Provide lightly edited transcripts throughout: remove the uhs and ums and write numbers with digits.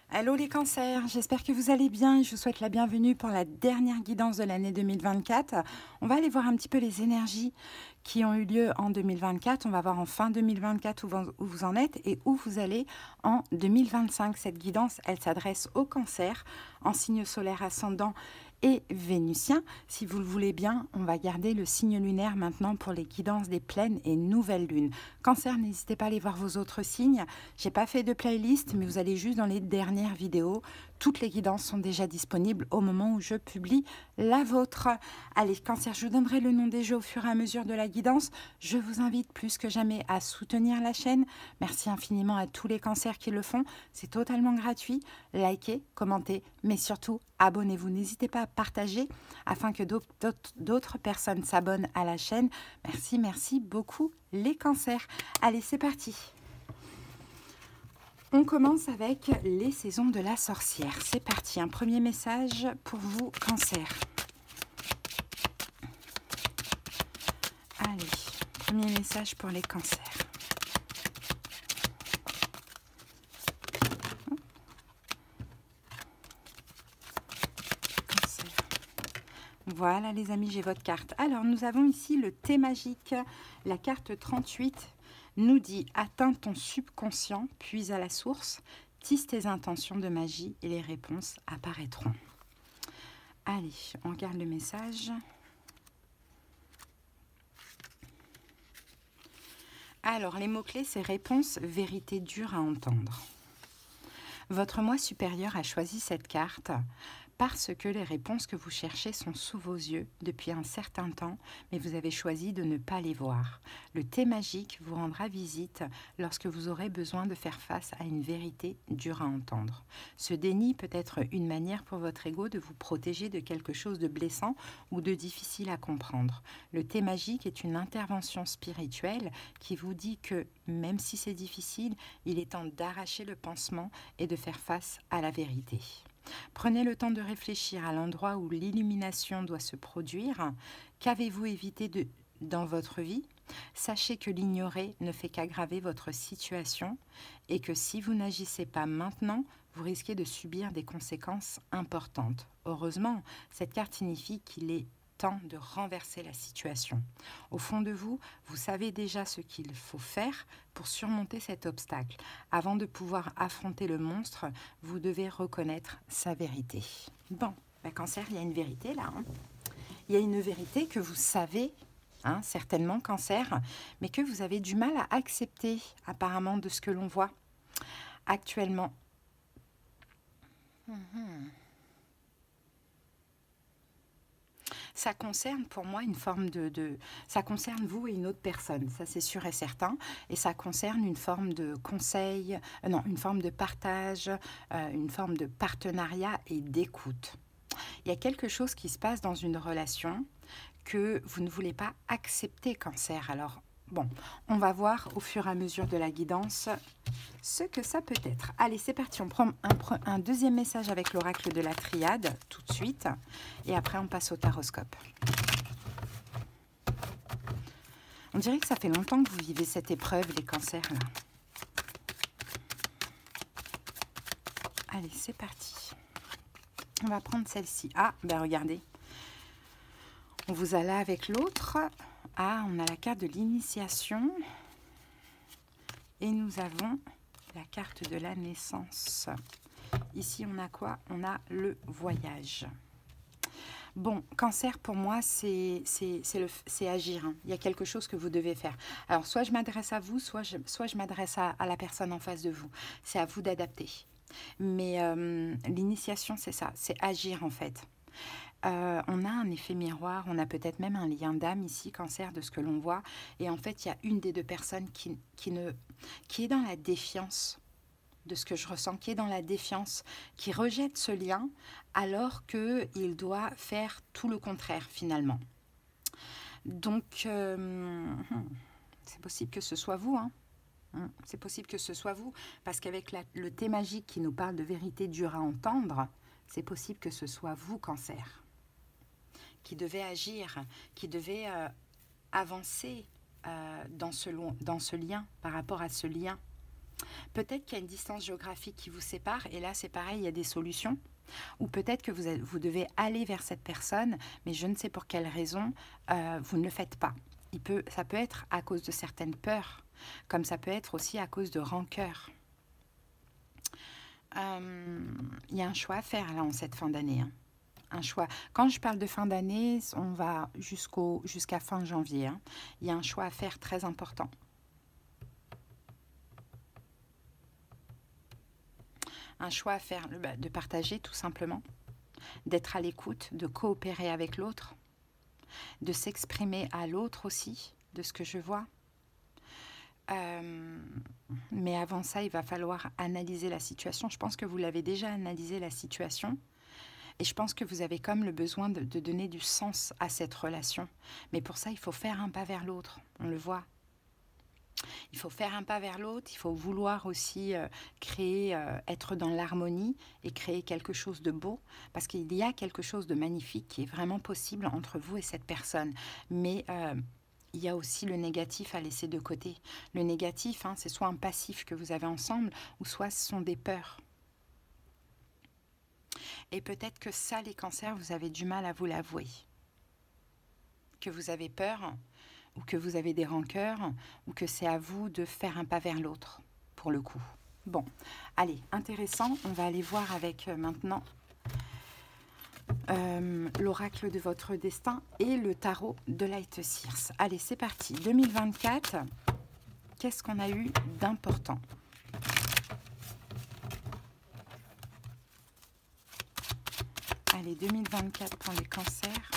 Allô les cancers, j'espère que vous allez bien et je vous souhaite la bienvenue pour la dernière guidance de l'année 2024. On va aller voir un petit peu les énergies qui ont eu lieu en 2024. On va voir en fin 2024 où vous en êtes et où vous allez en 2025. Cette guidance, elle s'adresse aux cancers en signe solaire ascendant et vénusien. Si vous le voulez bien, on va garder le signe lunaire maintenant pour les guidances des pleines et nouvelles lunes. Cancer, n'hésitez pas à aller voir vos autres signes. J'ai pas fait de playlist, mais vous allez juste dans les dernières vidéos. Toutes les guidances sont déjà disponibles au moment où je publie la vôtre. Allez, Cancer, je vous donnerai le nom des jeux au fur et à mesure de la guidance. Je vous invite plus que jamais à soutenir la chaîne. Merci infiniment à tous les cancers qui le font. C'est totalement gratuit. Likez, commentez, mais surtout, abonnez-vous. N'hésitez pas à partager afin que d'autres personnes s'abonnent à la chaîne. Merci, merci beaucoup les cancers. Allez, c'est parti. On commence avec les saisons de la sorcière. C'est parti, un premier message pour vous, cancer. Allez, premier message pour les cancers. Cancer. Voilà les amis, j'ai votre carte. Alors, nous avons ici le thé magique, la carte 38. Nous dit « Atteins ton subconscient, puis à la source, tisse tes intentions de magie et les réponses apparaîtront. » Allez, on regarde le message. Alors, les mots-clés, c'est réponse, vérité dure à entendre. Votre moi supérieur a choisi cette carte parce que les réponses que vous cherchez sont sous vos yeux depuis un certain temps, mais vous avez choisi de ne pas les voir. Le thé magique vous rendra visite lorsque vous aurez besoin de faire face à une vérité dure à entendre. Ce déni peut être une manière pour votre ego de vous protéger de quelque chose de blessant ou de difficile à comprendre. Le thé magique est une intervention spirituelle qui vous dit que, même si c'est difficile, il est temps d'arracher le pansement et de faire face à la vérité. Prenez le temps de réfléchir à l'endroit où l'illumination doit se produire. Qu'avez-vous évité dans votre vie? Sachez que l'ignorer ne fait qu'aggraver votre situation et que si vous n'agissez pas maintenant, vous risquez de subir des conséquences importantes. Heureusement, cette carte signifie qu'il est temps de renverser la situation. Au fond de vous, vous savez déjà ce qu'il faut faire pour surmonter cet obstacle. Avant de pouvoir affronter le monstre, vous devez reconnaître sa vérité. Bon, cancer, il y a une vérité là. Il y a une vérité que vous savez, certainement, cancer, mais que vous avez du mal à accepter, apparemment, de ce que l'on voit actuellement. Ça concerne pour moi une forme ça concerne vous et une autre personne, ça c'est sûr et certain, et ça concerne une forme de conseil, non, une forme de partage, une forme de partenariat et d'écoute. Il y a quelque chose qui se passe dans une relation que vous ne voulez pas accepter, cancer. Alors, bon, on va voir au fur et à mesure de la guidance ce que ça peut être. Allez, c'est parti, on prend un deuxième message avec l'oracle de la triade tout de suite, et après on passe au taroscope. On dirait que ça fait longtemps que vous vivez cette épreuve, les cancers, là. Allez, c'est parti. On va prendre celle-ci. Ah, ben regardez. On vous a là avec l'autre. Ah, on a la carte de l'initiation. Et nous avons la carte de la naissance. Ici, on a quoi? On a le voyage. Bon, cancer, pour moi, c'est agir. Il y a quelque chose que vous devez faire. Alors, soit je m'adresse à vous, soit je m'adresse à la personne en face de vous. C'est à vous d'adapter. Mais l'initiation, c'est ça, c'est agir en fait. On a un effet miroir, on a peut-être même un lien d'âme ici, cancer, de ce que l'on voit. Et en fait, il y a une des deux personnes qui est dans la défiance de ce que je ressens, qui est dans la défiance, qui rejette ce lien, alors qu'il doit faire tout le contraire finalement. Donc, c'est possible que ce soit vous, hein. C'est possible que ce soit vous, parce qu'avec le thé magique qui nous parle de vérité dure à entendre, c'est possible que ce soit vous, cancer, qui devez agir, qui devez avancer dans ce lien, par rapport à ce lien. Peut-être qu'il y a une distance géographique qui vous sépare, et là c'est pareil, il y a des solutions. Ou peut-être que vous devez aller vers cette personne, mais je ne sais pour quelle raison, vous ne le faites pas. Ça peut être à cause de certaines peurs, comme ça peut être aussi à cause de rancœur. Il y a un choix à faire là en cette fin d'année. Hein. Un choix. Quand je parle de fin d'année, on va jusqu'à fin janvier. Hein. Il y a un choix à faire très important. Un choix à faire, de partager tout simplement, d'être à l'écoute, de coopérer avec l'autre, de s'exprimer à l'autre aussi, de ce que je vois. Mais avant ça, il va falloir analyser la situation. Je pense que vous l'avez déjà analysé, la situation. Et je pense que vous avez comme le besoin de donner du sens à cette relation. Mais pour ça, il faut faire un pas vers l'autre. On le voit. Il faut faire un pas vers l'autre, il faut vouloir aussi créer, être dans l'harmonie et créer quelque chose de beau, parce qu'il y a quelque chose de magnifique qui est vraiment possible entre vous et cette personne. Mais il y a aussi le négatif à laisser de côté. Le négatif, hein, c'est soit un passif que vous avez ensemble, ou soit ce sont des peurs. Et peut-être que ça, les cancers, vous avez du mal à vous l'avouer. Que vous avez peur, ou que vous avez des rancœurs, ou que c'est à vous de faire un pas vers l'autre, pour le coup. Bon, allez, intéressant, on va aller voir avec maintenant l'oracle de votre destin et le tarot de Light Seers. Allez, c'est parti. 2024, qu'est-ce qu'on a eu d'important ? Allez, 2024 pour les cancers.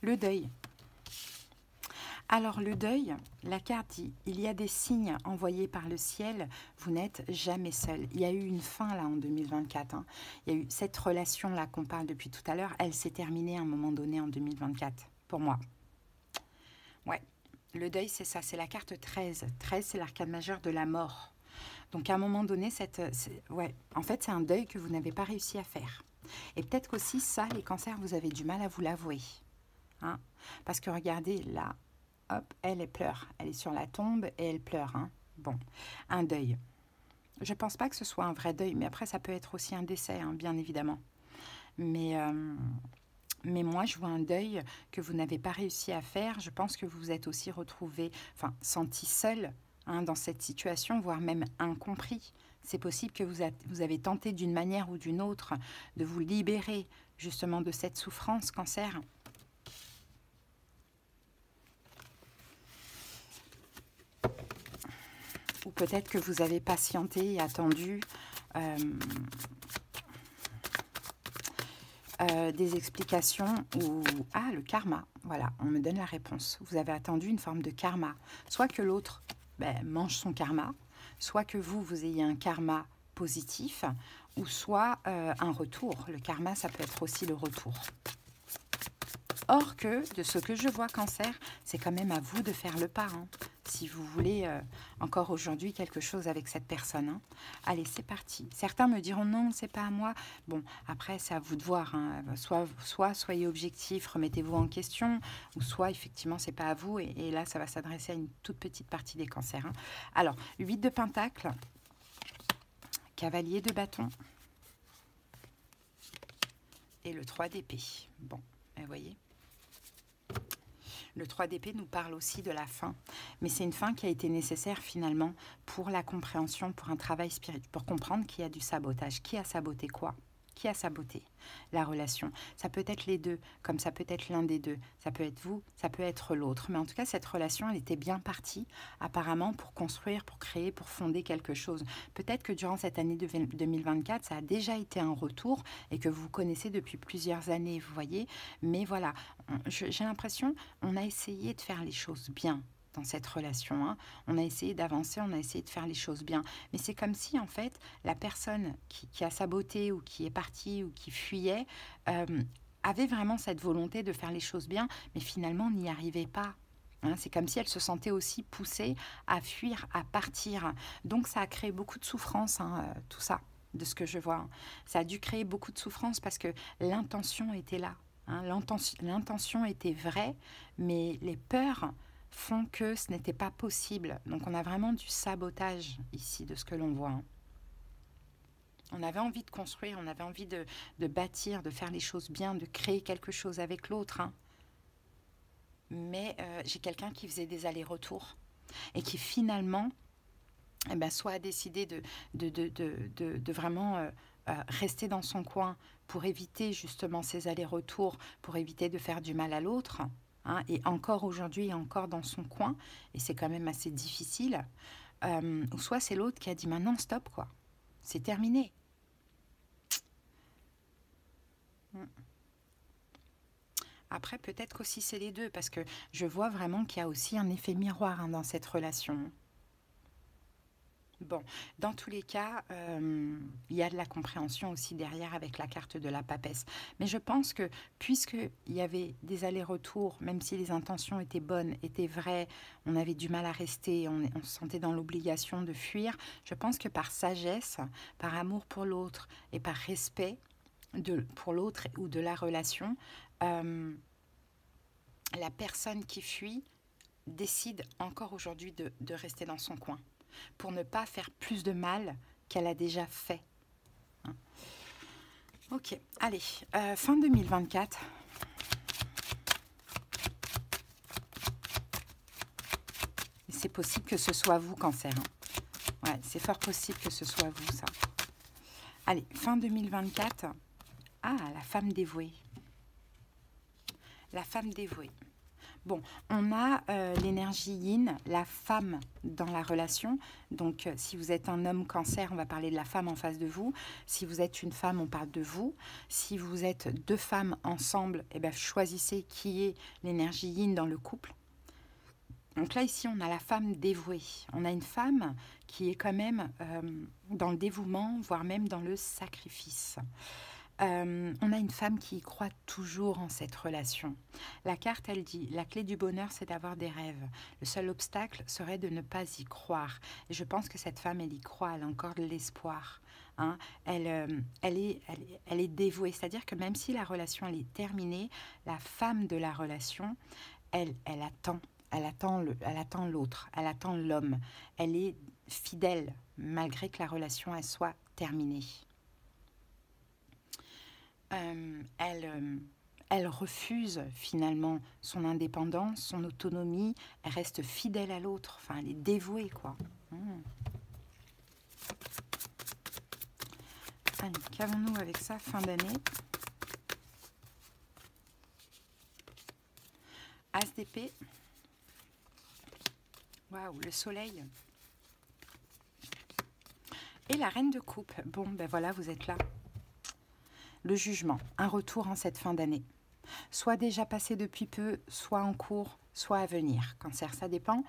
Le deuil. Alors le deuil, la carte dit, il y a des signes envoyés par le ciel, vous n'êtes jamais seul. Il y a eu une fin là en 2024. Hein. Il y a eu cette relation-là qu'on parle depuis tout à l'heure, elle s'est terminée à un moment donné en 2024, pour moi. Ouais, le deuil c'est ça, c'est la carte 13. 13 c'est l'arcane majeur de la mort. Donc à un moment donné, en fait c'est un deuil que vous n'avez pas réussi à faire. Et peut-être qu'aussi ça, les cancers, vous avez du mal à vous l'avouer. Hein, parce que regardez là, hop, elle pleure, elle est sur la tombe et elle pleure. Hein. Bon, un deuil. Je pense pas que ce soit un vrai deuil, mais après ça peut être aussi un décès, hein, bien évidemment. Mais moi je vois un deuil que vous n'avez pas réussi à faire. Je pense que vous vous êtes aussi retrouvé, senti seul hein, dans cette situation, voire même incompris. C'est possible que vous avez tenté d'une manière ou d'une autre de vous libérer justement de cette souffrance, cancer. Ou peut-être que vous avez patienté et attendu des explications ou... Ah, le karma, voilà, on me donne la réponse. Vous avez attendu une forme de karma. Soit que l'autre mange son karma, soit que vous ayez un karma positif, ou soit un retour. Le karma, ça peut être aussi le retour. Or que, de ce que je vois, cancer, c'est quand même à vous de faire le pas. Hein, si vous voulez encore aujourd'hui quelque chose avec cette personne. Hein. Allez, c'est parti. Certains me diront non, c'est pas à moi. Bon, après, c'est à vous de voir. Hein. Soit soyez objectif, remettez-vous en question, ou soit effectivement, c'est pas à vous. Et là, ça va s'adresser à une toute petite partie des cancers. Hein. Alors, 8 de Pentacle, cavalier de bâton et le 3 d'épée. Bon, vous voyez. Le 3 d'épée nous parle aussi de la fin, mais c'est une fin qui a été nécessaire finalement pour la compréhension, pour un travail spirituel, pour comprendre qu'il y a du sabotage. Qui a saboté quoi? Qui a saboté la relation? Ça peut être les deux, comme ça peut être l'un des deux. Ça peut être vous, ça peut être l'autre. Mais en tout cas, cette relation, elle était bien partie, apparemment, pour construire, pour créer, pour fonder quelque chose. Peut-être que durant cette année 2024, ça a déjà été un retour et que vous connaissez depuis plusieurs années, vous voyez. Mais voilà, j'ai l'impression, on a essayé de faire les choses bien dans cette relation. Hein. On a essayé d'avancer, on a essayé de faire les choses bien. Mais c'est comme si, en fait, la personne qui a saboté ou qui est partie ou qui fuyait avait vraiment cette volonté de faire les choses bien, mais finalement n'y arrivait pas. Hein, c'est comme si elle se sentait aussi poussée à fuir, à partir. Donc ça a créé beaucoup de souffrance, hein, tout ça, de ce que je vois. Ça a dû créer beaucoup de souffrance parce que l'intention était là. Hein. L'intention était vraie, mais les peurs font que ce n'était pas possible. Donc on a vraiment du sabotage ici de ce que l'on voit. Hein. On avait envie de construire, on avait envie de bâtir, de faire les choses bien, de créer quelque chose avec l'autre. Hein. Mais j'ai quelqu'un qui faisait des allers-retours et qui finalement soit a décidé de vraiment rester dans son coin pour éviter justement ces allers-retours, pour éviter de faire du mal à l'autre, hein, et encore aujourd'hui, encore dans son coin, et c'est quand même assez difficile, ou soit c'est l'autre qui a dit maintenant stop, quoi, c'est terminé. Après, peut-être qu'aussi c'est les deux, parce que je vois vraiment qu'il y a aussi un effet miroir, hein, dans cette relation. Bon, dans tous les cas, il y a de la compréhension aussi derrière avec la carte de la papesse. Mais je pense que puisqu'il y avait des allers-retours, même si les intentions étaient bonnes, étaient vraies, on avait du mal à rester, on se sentait dans l'obligation de fuir, je pense que par sagesse, par amour pour l'autre et par respect pour l'autre ou de la relation, la personne qui fuit décide encore aujourd'hui de rester dans son coin, pour ne pas faire plus de mal qu'elle a déjà fait. Hein. Ok, allez, fin 2024. C'est possible que ce soit vous, Cancer. Hein. Ouais, c'est fort possible que ce soit vous, ça. Allez, fin 2024. Ah, la femme dévouée. La femme dévouée. Bon, on a l'énergie yin, la femme dans la relation. Donc, si vous êtes un homme Cancer, on va parler de la femme en face de vous. Si vous êtes une femme, on parle de vous. Si vous êtes deux femmes ensemble, eh bien, choisissez qui est l'énergie yin dans le couple. Donc là, ici, on a la femme dévouée. On a une femme qui est quand même dans le dévouement, voire même dans le sacrifice. On a une femme qui y croit toujours en cette relation. La carte, elle dit, la clé du bonheur, c'est d'avoir des rêves. Le seul obstacle serait de ne pas y croire. Et je pense que cette femme, elle y croit, elle a encore de l'espoir. Hein. Elle est dévouée. C'est-à-dire que même si la relation, elle est terminée, la femme de la relation, elle attend. Elle attend l'autre, elle attend l'homme. Elle est fidèle, malgré que la relation, elle soit terminée. Elle refuse finalement son indépendance, son autonomie, elle reste fidèle à l'autre, enfin elle est dévouée, quoi. Allez, qu'avons-nous avec ça, fin d'année? As d'épée. Waouh, le soleil. Et la reine de coupe. Bon, ben voilà, vous êtes là. Le jugement, un retour en cette fin d'année. Soit déjà passé depuis peu, soit en cours, soit à venir. Cancer, ça dépend.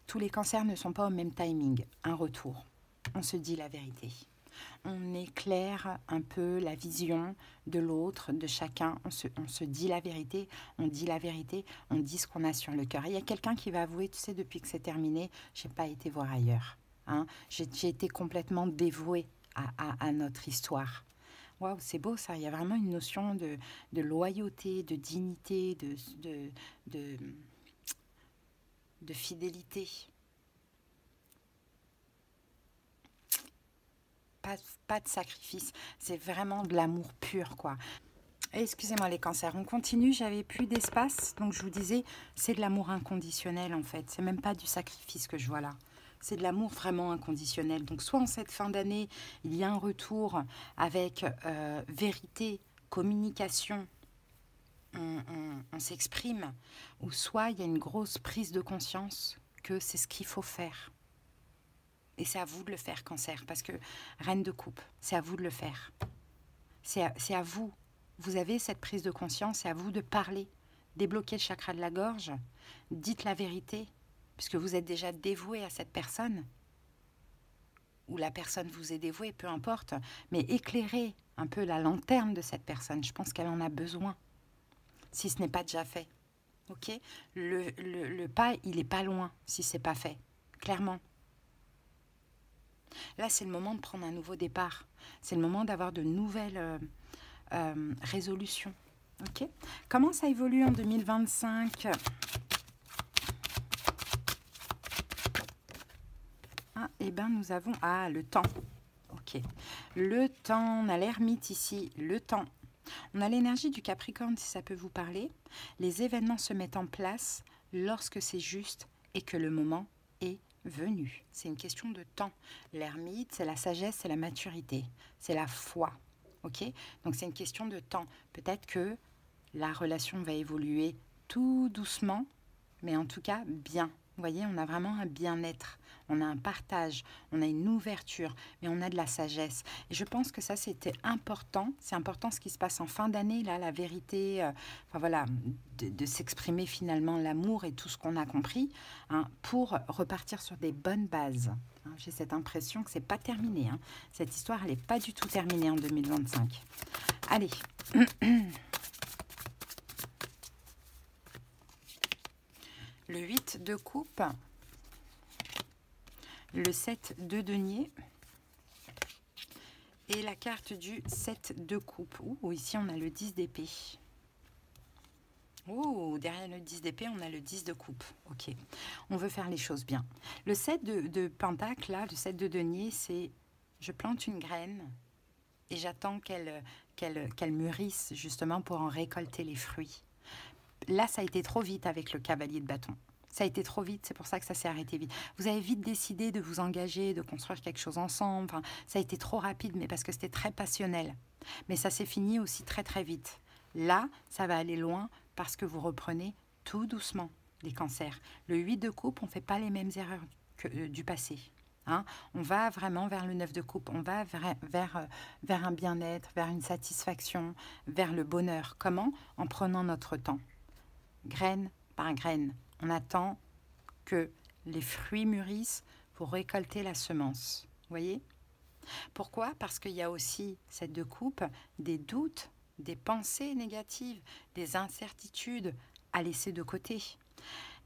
Tous les cancers ne sont pas au même timing. Un retour. On se dit la vérité. On éclaire un peu la vision de l'autre, de chacun. On se dit la vérité, on dit la vérité, on dit ce qu'on a sur le cœur. Il y a quelqu'un qui va avouer, tu sais, depuis que c'est terminé, je n'ai pas été voir ailleurs. Hein. J'ai été complètement dévouée à notre histoire. Waouh, c'est beau ça, il y a vraiment une notion de loyauté, de dignité, de fidélité. Pas de sacrifice, c'est vraiment de l'amour pur, quoi. Excusez-moi les cancers, on continue, j'avais plus d'espace, donc je vous disais, c'est de l'amour inconditionnel en fait, c'est même pas du sacrifice que je vois là. C'est de l'amour vraiment inconditionnel. Donc soit en cette fin d'année, il y a un retour avec vérité, communication, on s'exprime, ou soit il y a une grosse prise de conscience que c'est ce qu'il faut faire. Et c'est à vous de le faire, Cancer, parce que reine de coupe, c'est à vous de le faire. C'est à vous. Vous avez cette prise de conscience, c'est à vous de parler. Débloquez le chakra de la gorge, dites la vérité, puisque vous êtes déjà dévoué à cette personne, ou la personne vous est dévouée, peu importe, mais éclairez un peu la lanterne de cette personne. Je pense qu'elle en a besoin, si ce n'est pas déjà fait. Ok, le pas, il n'est pas loin, si ce n'est pas fait, clairement. Là, c'est le moment de prendre un nouveau départ. C'est le moment d'avoir de nouvelles résolutions. Ok. Comment ça évolue en 2025? Ah, eh bien, nous avons... Ah, le temps. Ok. Le temps, on a l'ermite ici, le temps. On a l'énergie du Capricorne, si ça peut vous parler. Les événements se mettent en place lorsque c'est juste et que le moment est venu. C'est une question de temps. L'ermite, c'est la sagesse, c'est la maturité, c'est la foi. Ok? Donc, c'est une question de temps. Peut-être que la relation va évoluer tout doucement, mais en tout cas bien. Vous voyez, on a vraiment un bien-être, on a un partage, on a une ouverture, mais on a de la sagesse. Et je pense que ça, c'était important. C'est important ce qui se passe en fin d'année, là, la vérité, enfin voilà, de s'exprimer finalement l'amour et tout ce qu'on a compris, hein, pour repartir sur des bonnes bases. Hein, j'ai cette impression que c'est pas terminé. Hein. Cette histoire, elle n'est pas du tout terminée en 2025. Allez. Le 8 de coupe, le 7 de denier et la carte du 7 de coupe. Ouh, ici, on a le 10 d'épée. Oh, derrière le 10 d'épée, on a le 10 de coupe. Ok, on veut faire les choses bien. Le 7 de pentacle, là, le 7 de denier, c'est je plante une graine et j'attends qu'elle mûrisse justement pour en récolter les fruits. Là, ça a été trop vite avec le cavalier de bâton. Ça a été trop vite, c'est pour ça que ça s'est arrêté vite. Vous avez vite décidé de vous engager, de construire quelque chose ensemble. Enfin, ça a été trop rapide, mais parce que c'était très passionnel. Mais ça s'est fini aussi très très vite. Là, ça va aller loin parce que vous reprenez tout doucement les cancers. Le 8 de coupe, on ne fait pas les mêmes erreurs que du passé. Hein, on va vraiment vers le 9 de coupe, on va vers un bien-être, vers une satisfaction, vers le bonheur. Comment? En prenant notre temps. Graine par graine. On attend que les fruits mûrissent pour récolter la semence. Vous voyez? Pourquoi? Parce qu'il y a aussi, cette de coupe, des doutes, des pensées négatives, des incertitudes à laisser de côté.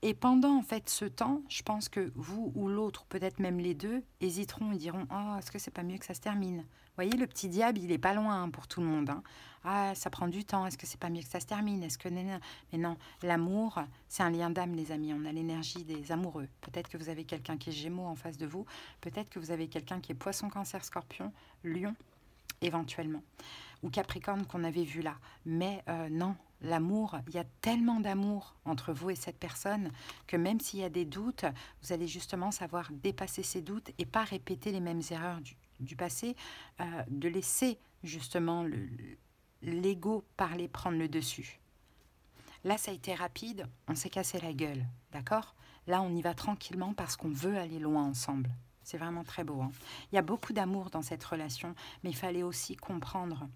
Et pendant en fait ce temps, je pense que vous ou l'autre, peut-être même les deux, hésiteront et diront « Oh, est-ce que c'est pas mieux que ça se termine ?» Vous voyez, le petit diable, il est pas loin hein, pour tout le monde. Hein. Ah, ça prend du temps, est-ce que c'est pas mieux que ça se termine? Est-ce que... Mais non, l'amour, c'est un lien d'âme, les amis. On a l'énergie des amoureux. Peut-être que vous avez quelqu'un qui est Gémeaux en face de vous. Peut-être que vous avez quelqu'un qui est Poisson, Cancer, Scorpion, Lion, éventuellement. Ou Capricorne qu'on avait vu là. Mais non, l'amour, il y a tellement d'amour entre vous et cette personne que même s'il y a des doutes, vous allez justement savoir dépasser ces doutes et pas répéter les mêmes erreurs du passé, de laisser justement l'ego parler, prendre le dessus. Là, ça a été rapide, on s'est cassé la gueule, d'accord? Là, on y va tranquillement parce qu'on veut aller loin ensemble. C'est vraiment très beau. Hein. Il y a beaucoup d'amour dans cette relation, mais il fallait aussi comprendre.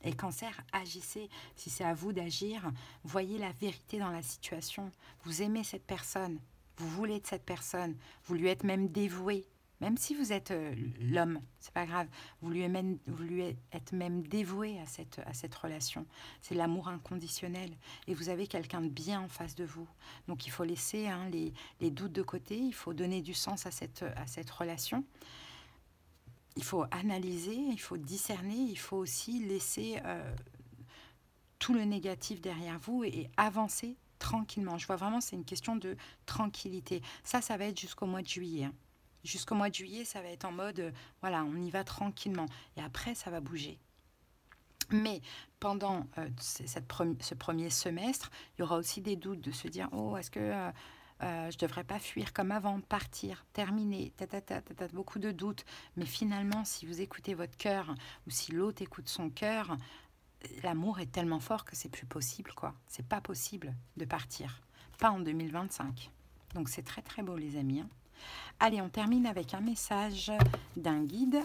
Et Cancer, agissez. Si c'est à vous d'agir, voyez la vérité dans la situation. Vous aimez cette personne, vous voulez de cette personne, vous lui êtes même dévoué. Même si vous êtes l'homme, c'est pas grave. Vous lui êtes même dévoué à cette relation. C'est l'amour inconditionnel. Et vous avez quelqu'un de bien en face de vous. Donc il faut laisser hein, les doutes de côté. Il faut donner du sens à cette relation. Il faut analyser, il faut discerner. Il faut aussi laisser tout le négatif derrière vous et avancer tranquillement. Je vois vraiment c'est une question de tranquillité. Ça va être jusqu'au mois de juillet. Hein. Jusqu'au mois de juillet, ça va être en mode, voilà, on y va tranquillement. Et après, ça va bouger. Mais pendant ce premier semestre, il y aura aussi des doutes de se dire, oh, est-ce que je ne devrais pas fuir comme avant, partir, terminer, beaucoup de doutes. Mais finalement, si vous écoutez votre cœur ou si l'autre écoute son cœur, l'amour est tellement fort que c'est plus possible, quoi. C'est pas possible de partir. Pas en 2025. Donc c'est très très beau, les amis. Hein. Allez, on termine avec un message d'un guide.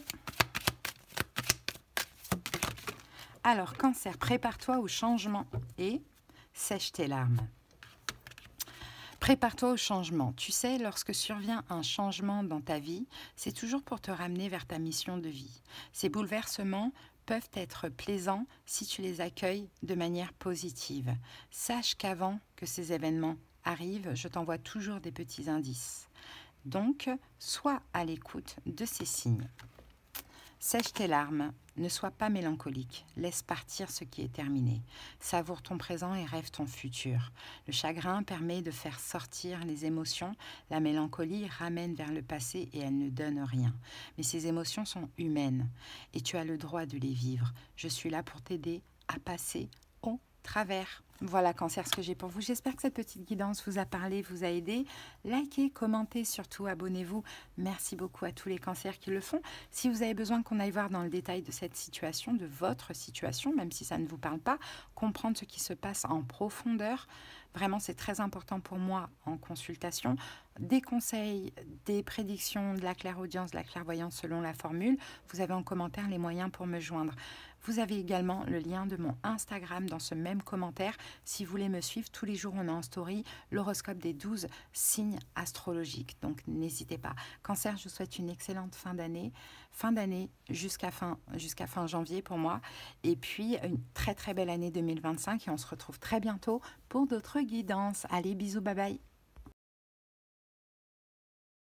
Alors, Cancer, prépare-toi au changement et sèche tes larmes. Prépare-toi au changement. Tu sais, lorsque survient un changement dans ta vie, c'est toujours pour te ramener vers ta mission de vie. Ces bouleversements peuvent être plaisants si tu les accueilles de manière positive. Sache qu'avant que ces événements arrivent, je t'envoie toujours des petits indices. Donc, sois à l'écoute de ces signes. Sèche tes larmes, ne sois pas mélancolique, laisse partir ce qui est terminé. Savoure ton présent et rêve ton futur. Le chagrin permet de faire sortir les émotions, la mélancolie ramène vers le passé et elle ne donne rien. Mais ces émotions sont humaines et tu as le droit de les vivre. Je suis là pour t'aider à passer au travers. Voilà Cancer, ce que j'ai pour vous. J'espère que cette petite guidance vous a parlé, vous a aidé. Likez, commentez, surtout abonnez-vous. Merci beaucoup à tous les cancers qui le font. Si vous avez besoin qu'on aille voir dans le détail de cette situation, de votre situation, même si ça ne vous parle pas, comprendre ce qui se passe en profondeur, vraiment c'est très important pour moi en consultation. Des conseils, des prédictions, de la clairaudience, de la clairvoyance selon la formule. Vous avez en commentaire les moyens pour me joindre. Vous avez également le lien de mon Instagram dans ce même commentaire. Si vous voulez me suivre, tous les jours on a en story l'horoscope des 12 signes astrologiques. Donc n'hésitez pas. Cancer, je vous souhaite une excellente fin d'année. Fin d'année jusqu'à fin janvier pour moi. Et puis une très très belle année 2025 et on se retrouve très bientôt pour d'autres guidances. Allez, bisous, bye bye.